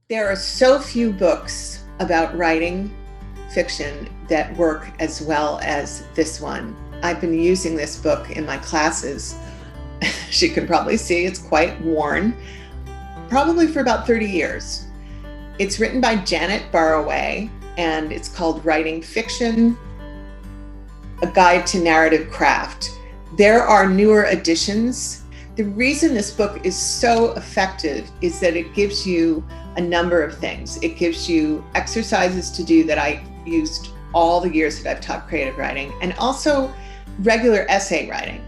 There are so few books about writing fiction that work as well as this one. I've been using this book in my classes. As you can probably see, it's quite worn, probably for about 30 years. It's written by Janet Burroway, and it's called Writing Fiction, A Guide to Narrative Craft. There are newer editions. The reason this book is so effective is that it gives you a number of things. It gives you exercises to do that I used all the years that I've taught creative writing, and also regular essay writing.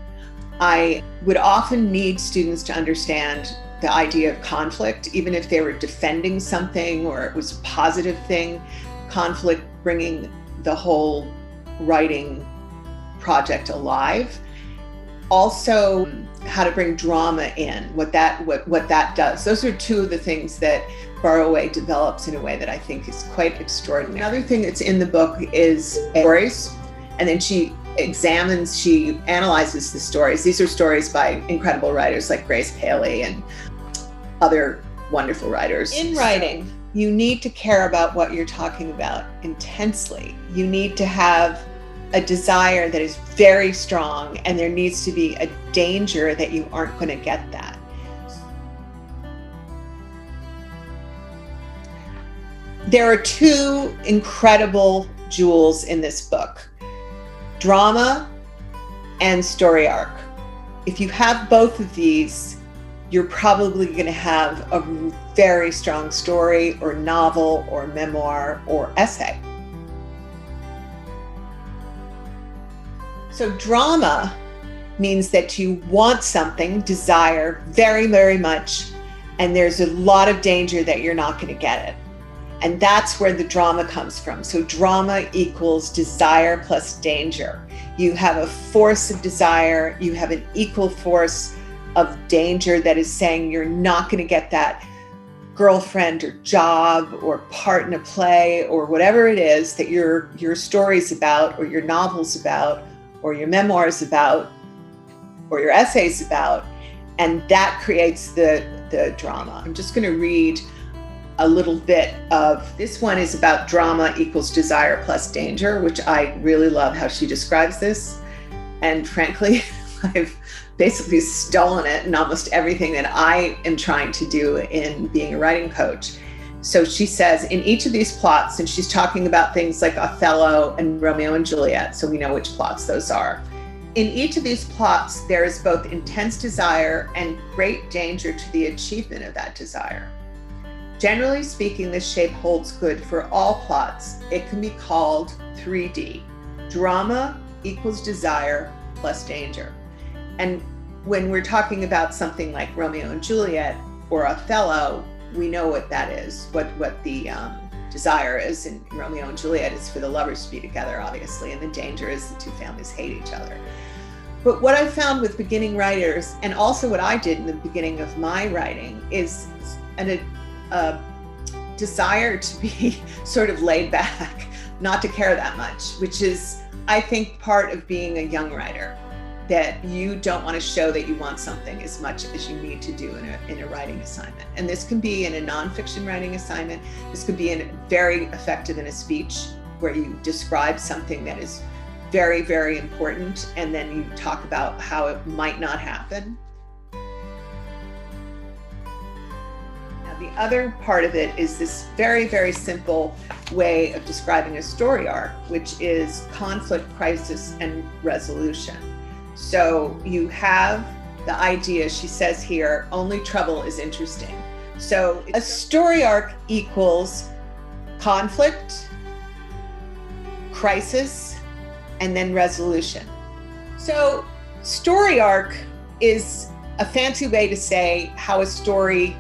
I would often need students to understand the idea of conflict, even if they were defending something or it was a positive thing. Conflict bringing the whole writing project alive. Also, how to bring drama in, what that does. Those are two of the things that Burroway develops in a way that I think is quite extraordinary. Another thing that's in the book is stories, and then she analyzes the stories. These are stories by incredible writers like Grace Paley and other wonderful writers. In writing, you need to care about what you're talking about intensely. You need to have a desire that is very strong, and there needs to be a danger that you aren't going to get that. There are two incredible jewels in this book: drama and story arc. If you have both of these, you're probably going to have a very strong story or novel or memoir or essay. So drama means that you want something, desire very, very much, and there's a lot of danger that you're not going to get it. And that's where the drama comes from. So drama equals desire plus danger. You have a force of desire, you have an equal force of danger that is saying you're not going to get that girlfriend or job or part in a play or whatever it is that your story's about, or your novel's about, or your memoirs about, or your essays about, and that creates the drama. I'm just going to read a little bit of, this one is about drama equals desire plus danger, which I really love how she describes this. And frankly, I've basically stolen it in almost everything that I am trying to do in being a writing coach. So she says, in each of these plots, and she's talking about things like Othello and Romeo and Juliet, so we know which plots those are. In each of these plots, there is both intense desire and great danger to the achievement of that desire. Generally speaking, this shape holds good for all plots. It can be called 3D. Drama equals desire plus danger. And when we're talking about something like Romeo and Juliet or Othello, we know what that is, what the desire is. In Romeo and Juliet, is for the lovers to be together, obviously, and the danger is the two families hate each other. But what I found with beginning writers, and also what I did in the beginning of my writing, is a desire to be sort of laid back, not to care that much, which is, I think, part of being a young writer, that you don't want to show that you want something as much as you need to do in a writing assignment. And this can be in a nonfiction writing assignment. This could be very effective in a speech where you describe something that is very, very important, and then you talk about how it might not happen. Now, the other part of it is this very, very simple way of describing a story arc, which is conflict, crisis, and resolution. So you have the idea, she says here, only trouble is interesting. So a story arc equals conflict, crisis, and then resolution. So story arc is a fancy way to say how a story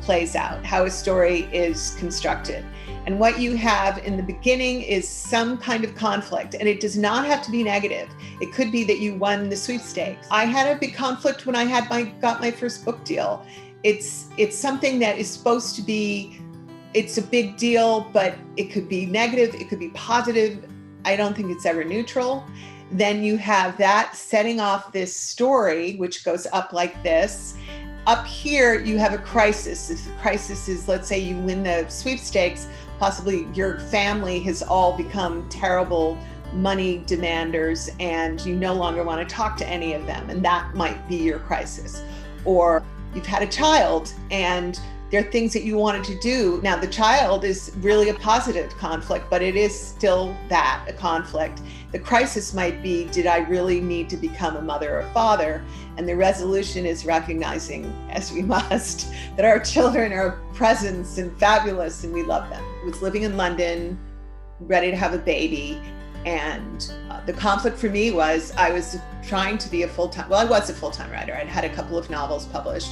plays out, how a story is constructed. And what you have in the beginning is some kind of conflict, and it does not have to be negative. It could be that you won the sweepstakes. I had a big conflict when I got my first book deal. It's something that is supposed to be, it's a big deal, but it could be negative, it could be positive. I don't think it's ever neutral. Then you have that setting off this story, which goes up like this. Up here, you have a crisis. If the crisis is, let's say you win the sweepstakes, possibly your family has all become terrible money demanders and you no longer want to talk to any of them, and that might be your crisis. Or you've had a child and there are things that you wanted to do. Now, the child is really a positive conflict, but it is still that, a conflict. The crisis might be, did I really need to become a mother or father? And the resolution is recognizing, as we must, that our children are presents and fabulous and we love them. I was living in London, ready to have a baby. And the conflict for me was I was trying to be I was a full-time writer. I'd had a couple of novels published.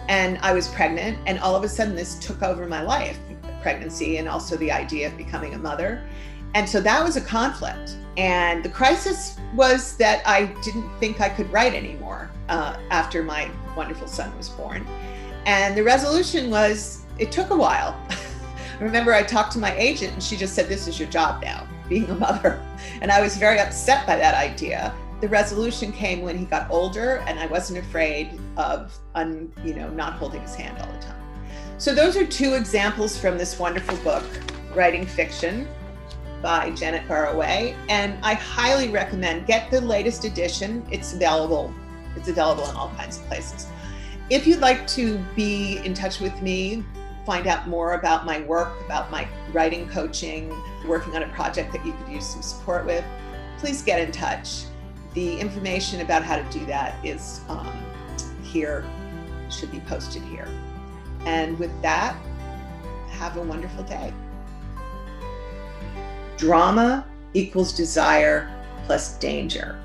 And I was pregnant, and all of a sudden this took over my life, pregnancy and also the idea of becoming a mother. And so that was a conflict. And the crisis was that I didn't think I could write anymore after my wonderful son was born. And the resolution was, it took a while. I remember I talked to my agent and she just said, this is your job now, being a mother. And I was very upset by that idea. The resolution came when he got older and I wasn't afraid of not holding his hand all the time. So those are two examples from this wonderful book, Writing Fiction by Janet Burroway. And I highly recommend, get the latest edition. It's available in all kinds of places. If you'd like to be in touch with me, find out more about my work, about my writing coaching, working on a project that you could use some support with, please get in touch. The information about how to do that is here, should be posted here. And with that, have a wonderful day. Drama equals desire plus danger.